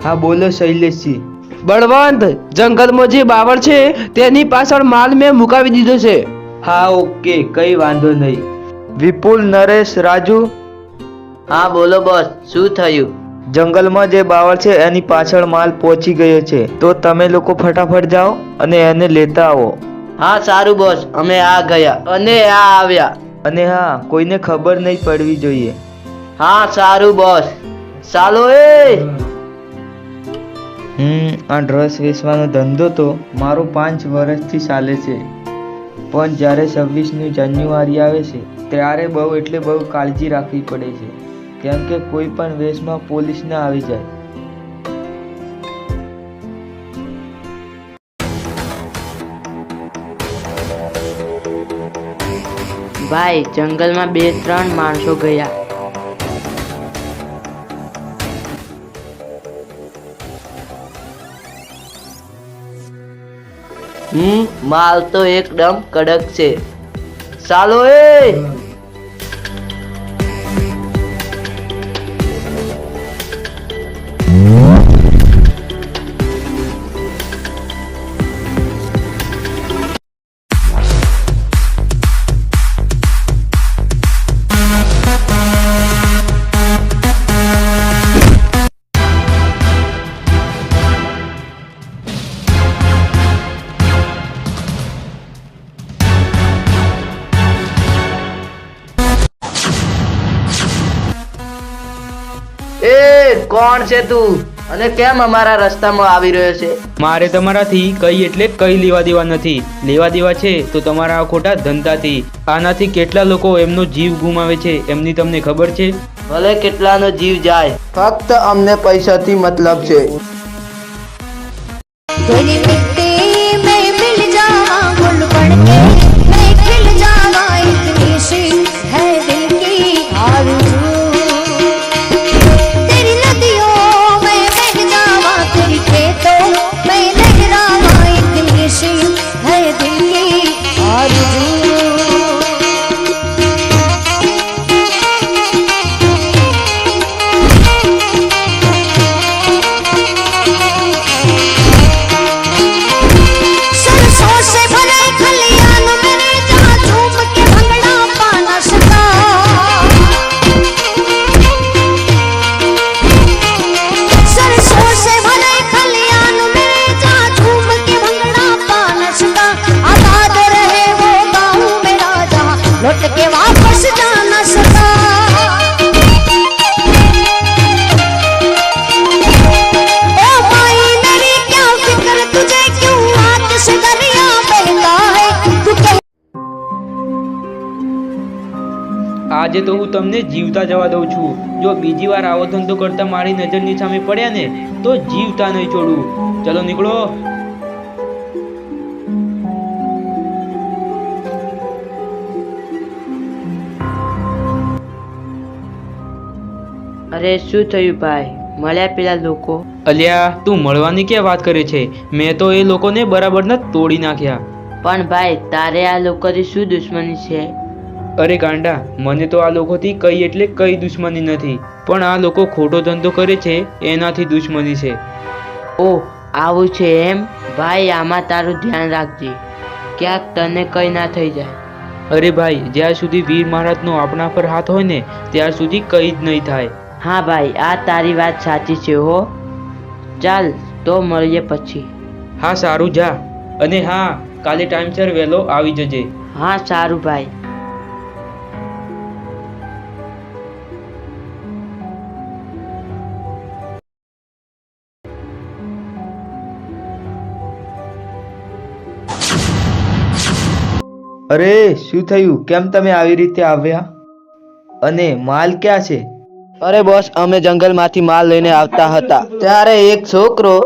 હા બોલો શૈલેષજી. બળવંત, જંગલમાં જે બાવળ છે તેની પાછળ માલ મેં મુકાવી દીધો છે. હા ઓકે, કઈ વાંધો નહીં. વિપુલ, નરેશ, રાજુ. હા બોલો બોસ, શું થયું? જંગલમાં જે બાવળ છે એની પાછળ માલ પહોંચી ગયો છે, તો તમે લોકો ફટાફટ જાઓ અને એને લેતા આવો. હા સારું બોસ, અમે આ ગયા અને આ આવ્યા. અને હા, કોઈને ખબર નહીં પડવી જોઈએ. હા સારું બોસ, ચાલો એ. આ ડ્રેસ વેચવાનો ધંધો તો મારો 5 વર્ષથી ચાલે છે, પણ જ્યારે 26મી જાન્યુઆરી આવે છે ત્યારે બહુ કાળજી રાખવી પડે છે, કેમ કે કોઈ પણ વેશમાં પોલીસ ના આવી જાય. ભાઈ, જંગલમાં 2-3 માણસો ગયા. માલ તો એકદમ કડક છે. ચાલો એ. કોણ છે તું અને કેમ અમારા રસ્તામાં આવી રહ્યો છે? મારે તમારાથી કઈ એટલે કઈ લેવા દેવા નથી. લેવા દેવા છે તો તમારા ખોટા ધંધાથી. આનાથી કેટલા લોકો એમનો જીવ ગુમાવે છે એમની તમને ખબર છે? ભલે કેટલાનો જીવ જાય, ફક્ત અમને પૈસાથી મતલબ છે. तेरी मिट्टी में मिल जावा, गुल बन के मैं खिल जावा, इतनी सी है दिल की आरज़ू. तेरी नदियों में बह जावा, तेरी खेतों में लहरावा, इतनी सी है दिल की आरज़ू. लौट के वापस जा न सका. ओ माई मेरी क्या फिक्र तुझे, क्यों हाथ से दरिया बहता है तू कह. આજે તો હું તમને જીવતા જવા દઉં છું. જો બીજી વાર આવો ધંધો કરતા મારી નજરની સામે પડ્યા ને તો જીવતા નહીં છોડું. ચલો નીકળો. અરે શું થયું ભાઈ? મળ્યા પેલા લોકો? અલ્યા, તું મળવાની ક્યાં વાત કરે છે? મેં તો એ લોકોને બરાબરના તોડી નાખ્યા. પણ ભાઈ, તારે આ લોકોથી શું દુશ્મની છે? અરે ગાંડા, મને તો આ લોકોથી કઈ એટલે કઈ દુશ્મની નથી, પણ આ લોકો ખોટો ધંધો કરે છે એનાથી દુશ્મની છે. ઓહ, આવું છે એમ? ભાઈ, આમાં તારું ધ્યાન રાખજે, ક્યાંક તને કઈ ના થઈ જાય. અરે ભાઈ, જ્યાં સુધી વીર મહારાજનો આપણા પર હાથ હોય ને ત્યાર સુધી કઈ જ નહીં થાય. હા ભાઈ, આ તારી વાત સાચી છે હો. ચાલ તો મળીએ પછી. હા સારું, જા. અને હા, કાલે ટાઈમસર વહેલો આવી જજે. હા સારું ભાઈ. અરે શું થયું? કેમ તમે આવી રીતે આવ્યા? અને માલ ક્યાં છે? અરે બોસ, અમે જંગલમાંથી માલ લઈને આવતા હતા ત્યારે એક છોકરો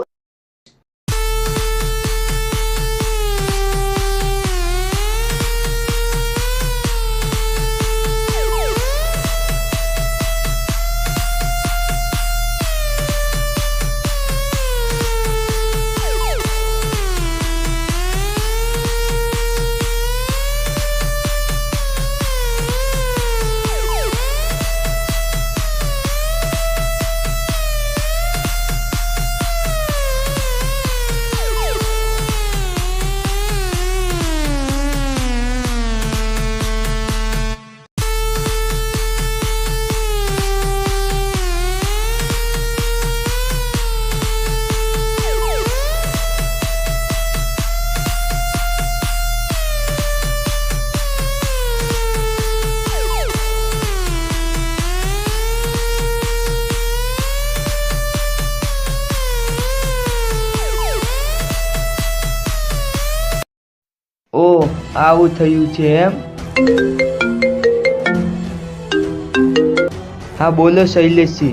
આવું થયું છે એમ? હા બોલો શૈલેષજી.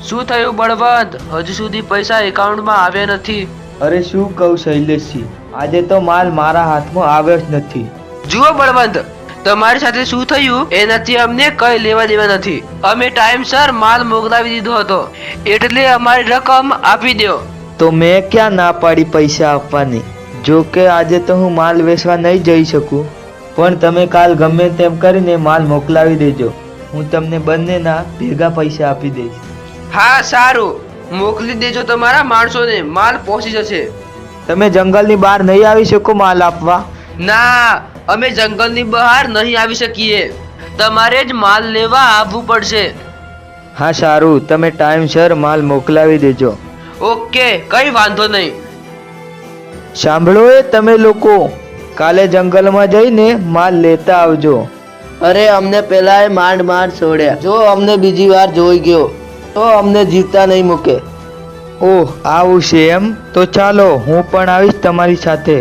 શું થયું બળવંત? હજુ સુધી પૈસા એકાઉન્ટમાં આવ્યા નથી. અરે શું કહું શૈલેષજી, આજે તો માલ મારા હાથમાં આવ્યો જ નથી. જુઓ બળવંત, તમારી સાથે શું થયું એનાથી અમને કઈ લેવા દેવા નથી. અમે ટાઈમસર માલ મોકલાવી દીધો હતો, એટલે અમારી રકમ આપી દો. તો મેં ક્યાં ના પાડી પૈસા આપવાની? જો કે આજે તો હું માલ વેચવા નહીં જઈ શકું, પણ તમે કાલ ગમે તેમ કરીને માલ મોકલાવી દેજો. હું તમને બંનેના ભેગા પૈસા આપી દઈશ. હા સારું, મોકલી દેજો તમારા માણસોને, માલ પહોંચી જશે. તમે જંગલની બહાર નહીં આવી શકો માલ આપવા? ના, અમે જંગલની બહાર નહીં આવી શકીએ. તમારે જ માલ લેવા આવવું પડશે. હા સારું, તમે ટાઈમસર માલ મોકલાવી દેજો. ઓકે, કઈ વાંધો નહીં. સાંભળો એ તમે લોકો, કાલે જંગલમાં જઈને માલ લેતા આવજો. અરે અમને પેલા માંડ છોડ્યા, જો અમને બીજી વાર જોઈ ગયો તો અમને જીવતા નહીં મૂકે. ઓહ આવું છે એમ? તો ચાલો હું પણ આવીશ તમારી સાથે.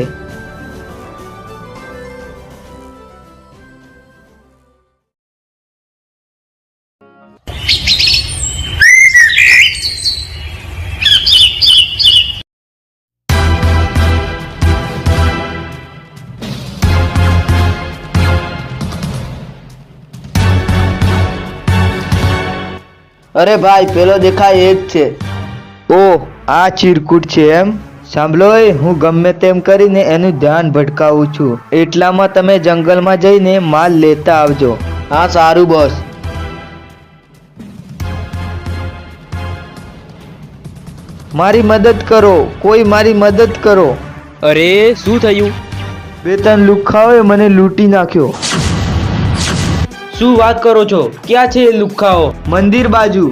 અરે ભાઈ, પેલો દેખાય એ જ છે. ઓહ આ ચીરકૂટ છે એમ? સાંભળો એ, હું ગમે તેમ કરીને એનું ધ્યાન ભટકાવું છું, એટલામાં તમે જંગલમાં જઈને માલ લેતા આવજો. હા સારું બોસ. મારી મદદ કરો, કોઈ મારી મદદ કરો. અરે શું થયું? બે ત્રણ લુખ્ખાઓએ મને લૂંટી નાખ્યો. શું વાત કરો છો? ક્યાં છે એ લુખ્ખાઓ? મંદિર બાજુ.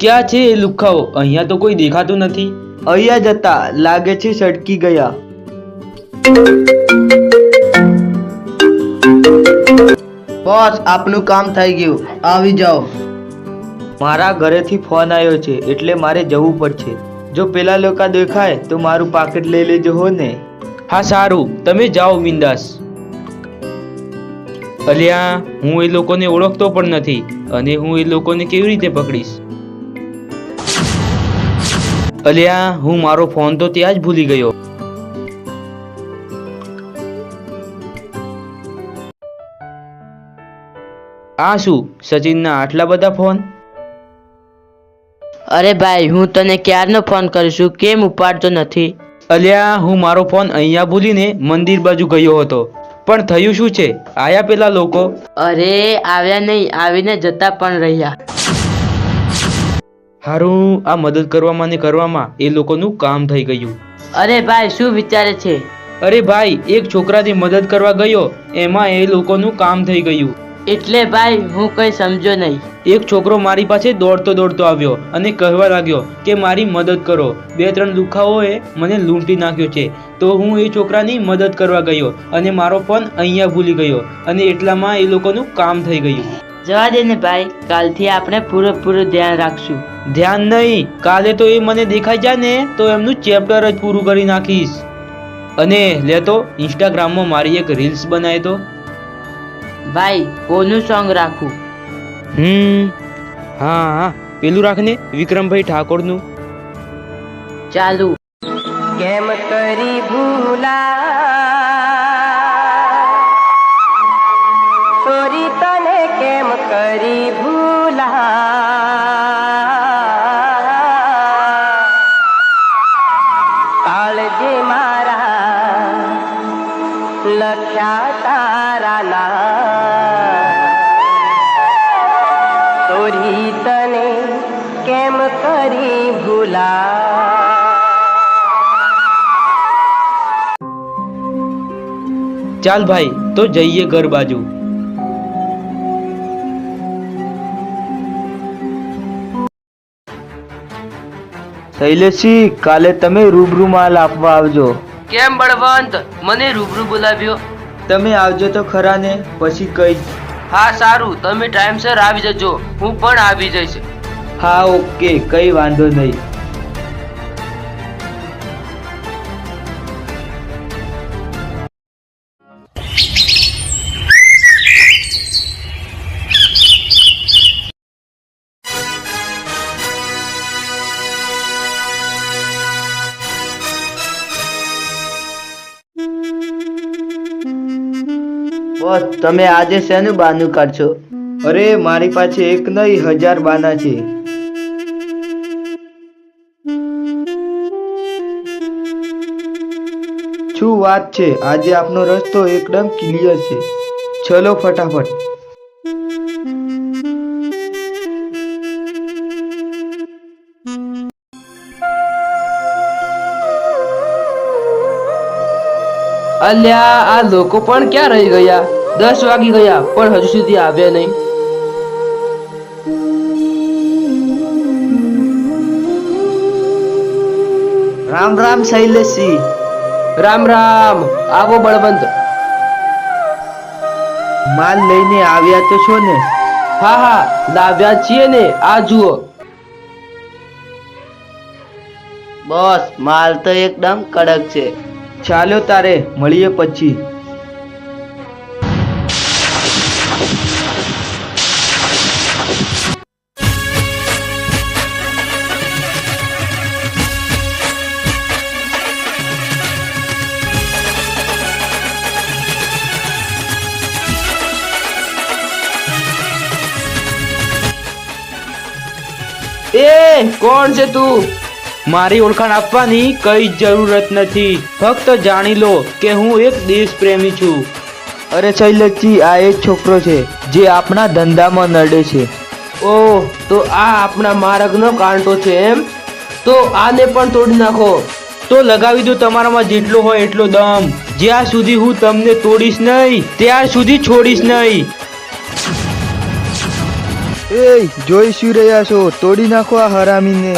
ક્યાં છે એ લુખ્ખાઓ? અહીંયા તો કોઈ દેખાતું નથી. અહીંયા જતા લાગે છે સડકી ગયા. બોસ, આપનું કામ થઈ ગયું, આવી જાઓ. મારા ઘરેથી ફોન આવ્યો છે એટલે મારે જવું પડશે. જો પેલા લોકો દેખાય તો મારું પાકીટ લઈ લેજો હો ને. હા સારું, તમે જાઓ બિંદાસ. અલ્યા હું એ લોકોને ઓળખતો પણ નથી, અને હું એ લોકોને કેવી રીતે પકડીશ? અલ્યા હું મારો ફોન તો ત્યાં જ ભૂલી ગયો. આ શું, સચિનના આટલા બધા ફોન? અરે ભાઈ, હું તને ક્યારનો ફોન કરું છું, કેમ ઉપાડતો નથી? અલ્યા હું મારો ફોન અહીંયા ભૂલીને મંદિર બાજુ ગયો હતો. પણ થયું શું છે? આયા પેલા લોકો? અરે આવ્યા નહીં, આવીને જતા પણ રહ્યા. હારું, આ મદદ કરવામાં ને કરવામાં એ લોકોનું કામ થઈ ગયું. અરે ભાઈ, શું વિચારે છે? અરે ભાઈ, એક છોકરાની મદદ કરવા ગયો, એમાં એ લોકોનું કામ થઈ ગયું. એટલે ભાઈ, હું કઈ સમજો નહીં. એક છોકરો મારી પાસે દોડતો આવ્યો અને કહેવા લાગ્યો કે મારી મદદ કરો, બે ત્રણ લુખ્ખાઓએ મને લૂંટી નાખ્યો છે. તો હું એ છોકરાની મદદ કરવા ગયો અને મારો ફોન અહીંયા ભૂલી ગયો, અને એટલામાં એ લોકોનું કામ થઈ ગયું. જવા દે ને ભાઈ, કાલથી આપણે પૂરેપૂરું ધ્યાન રાખશું. ધ્યાન નહીં, કાલે તો એ મને દેખાઈ જાય ને તો એમનું ચેપ્ટર જ પૂરું કરી નાખીશ. અને લે તો ઇન્સ્ટાગ્રામમાં મારી એક રીલ્સ બનાવી તો. ભાઈ, કોનું સોંગ રાખું? હા પેલું રાખને, વિક્રમભાઈ ઠાકોરનું. ચાલુ. કેમ કરી ભૂલા ચોરી, તને કેમ કરી ભૂલા, કાળજે મારા લખ્યા તારા ના, ચોરી તને ચાલ ભાઈ તો જઈએ ઘર બાજુ. શૈલેષજી, કાલે તમે રૂબરૂ માલ આપવા આવજો. કેમ બળવંત, મને રૂબરૂ બોલાવ્યો? તમે આવજો તો ખરા ને, પછી કહીશ. હા સારું, તમે ટાઈમસર આવી જજો, હું પણ આવી જઈશ. હા ઓકે, કઈ વાંધો નહીં. બોસ, તમે આજે શેનું બહાનું કાઢશો? અરે મારી પાસે એક નહીં 1000 બહાના છે. શું વાત છે, આજે આપનો રસ્તો એકદમ ક્લિયર છે. ચલો ફટાફટ. અલ્યા, આ લોકો પણ ક્યાં રહી ગયા? 10 વાગી ગયા પણ હજુ સુધી આવ્યા નહીં. રામ રામ શૈલેષજી. રામ રામ. આવો બળવંત. માલ લઈને આવ્યા તો છો ને? હા હા, લાવ્યા છીએ ને, આ જુઓ. બોસ, માલ તો એકદમ કડક છે. ચાલો તારે મળીએ પછી. એ કોણ છે તું? મારી ઓળખાણ આપવાની કઈ જરૂરત નથી. ફક્ત જાણી લો કે હું એક દેશ પ્રેમી છું. અરે શૈલેષજી, આ એ જ છોકરો છે જે આપણા ધંધામાં નડે છે. ઓહ, તો આ આપણા માર્ગનો કાંટો છે એમ? તો આને પણ તોડી નાખો. તો લગાવી દો તમારામાં જેટલો હોય એટલો દમ. જ્યાં સુધી હું તમને તોડીશ નહીં ત્યાર સુધી છોડીશ નહીં. એ જોઈ શું રહ્યા છો? તોડી નાખો આ હરામીને.